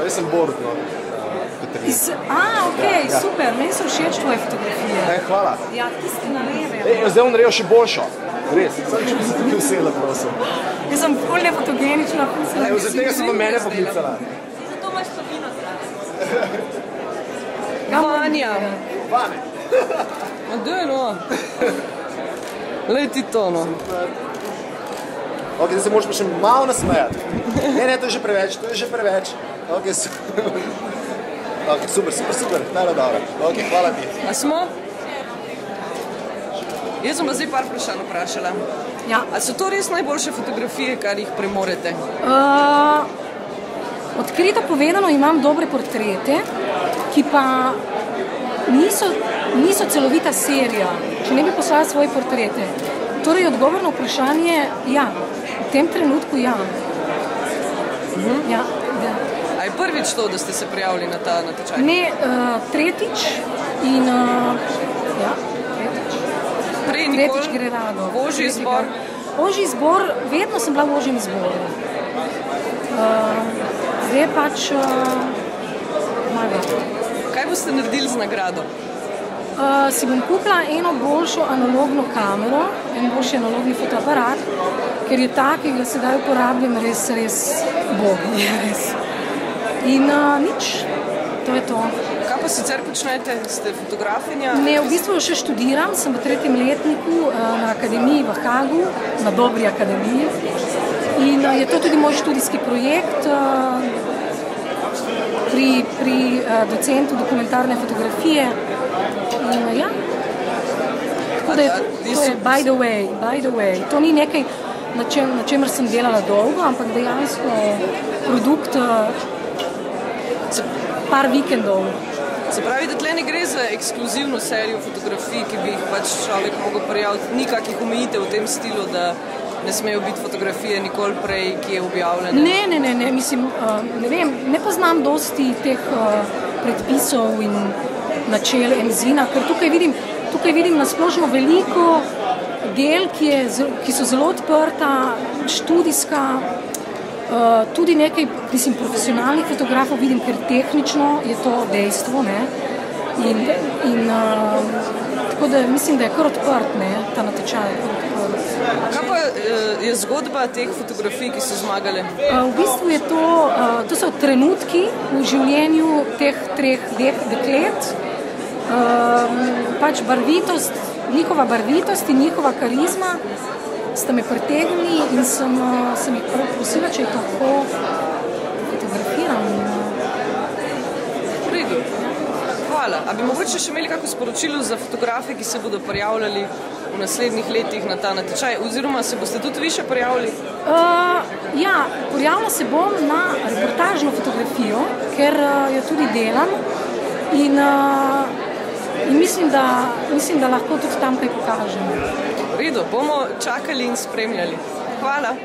Jaz sem Borut, no. Ok, super, meni so všeč tvoje fotografije. Hvala. Ja, tiste nareve. Zdaj bom naredil še boljšo. Res, sem če bi se tukaj vsela, prosim. Jaz sem bolj nefotogenična. Zaradi tega sem pa mene poklicala. Zato imaš pa vino zraven. Vanja. Vane. A daj no. Lej ti to, no. Ok, zdaj se moraš pa še malo nasmejati. Ne, to je že preveč, Ok, super. Ok, super, najbolj dobro. Ok, hvala ti. A smo? Jaz sem vas zdaj par vprašanj vprašala. Ja. A so to res najboljše fotografije, kar jih premorete? Odkrito povedano imam dobre portrete, ki pa niso celovita serija, če ne bi poslala svoje portrete. Torej, odgovor na vprašanje, ja, v tem trenutku ja. Ja. A je prvič to, da ste se prijavili na ta natečaj? Ne, tretjič in ja, tretjič gre rado. Ožji izbor? Ožji izbor, vedno sem bila v ožjem izboru. Zdaj pač malo. Kaj boste naredili z nagrado? Si bom kupila eno boljšo analogno kamero, en boljši analogni fotoaparat, ker je ta, ki ga sedaj uporabljam, res bog. In nič, to je to. Kaj pa sicer počnete? Ste fotografinja? Ne, v bistvu še študiram, sem v 3. letniku na akademiji v Hagu, na dobri akademiji. In je to tudi moj študijski projekt pri docentu dokumentarne fotografije. In ja, tako da to je by the way. To ni nekaj, na čemer sem delala dolgo, ampak dejansko produkt par vikendov. Se pravi, da tle ne gre za ekskluzivno serijo fotografij, ki bi jih pač človek mogel prijaviti, ni kakih omejitev v tem stilu, da ne smejo biti fotografije nikoli prej, ki je objavljene? Ne, mislim, ne vem, ne poznam dosti teh predpisov in načel MZIN-a, ker tukaj vidim nasplošno veliko del, ki so zelo odprta, študijska, tudi nekaj, mislim, profesionalnih fotografov vidim, ker tehnično je to dejstvo, ne, in tako da mislim, da je kar odprt, ne, ta natečaj je kar odprt. Kaj pa je zgodba teh fotografij, ki so zmagale? V bistvu je to so trenutki v življenju teh 3 deklet, pač njihova barvitost in njihova karizma sta me pritegnili in sem jih prosila, če jih lahko fotografiram. V redu. Hvala. A bi mogoče še imeli kako sporočilo za fotografe, ki se bodo prijavljali v naslednjih letih na ta natečaj, oziroma se boste tudi vi še prijavili? Ja, prijavila se bom na reportažno fotografijo, ker jo tudi delam in mislim, da lahko tudi tam kaj pokažem. V redu, bomo čakali in spremljali. Hvala.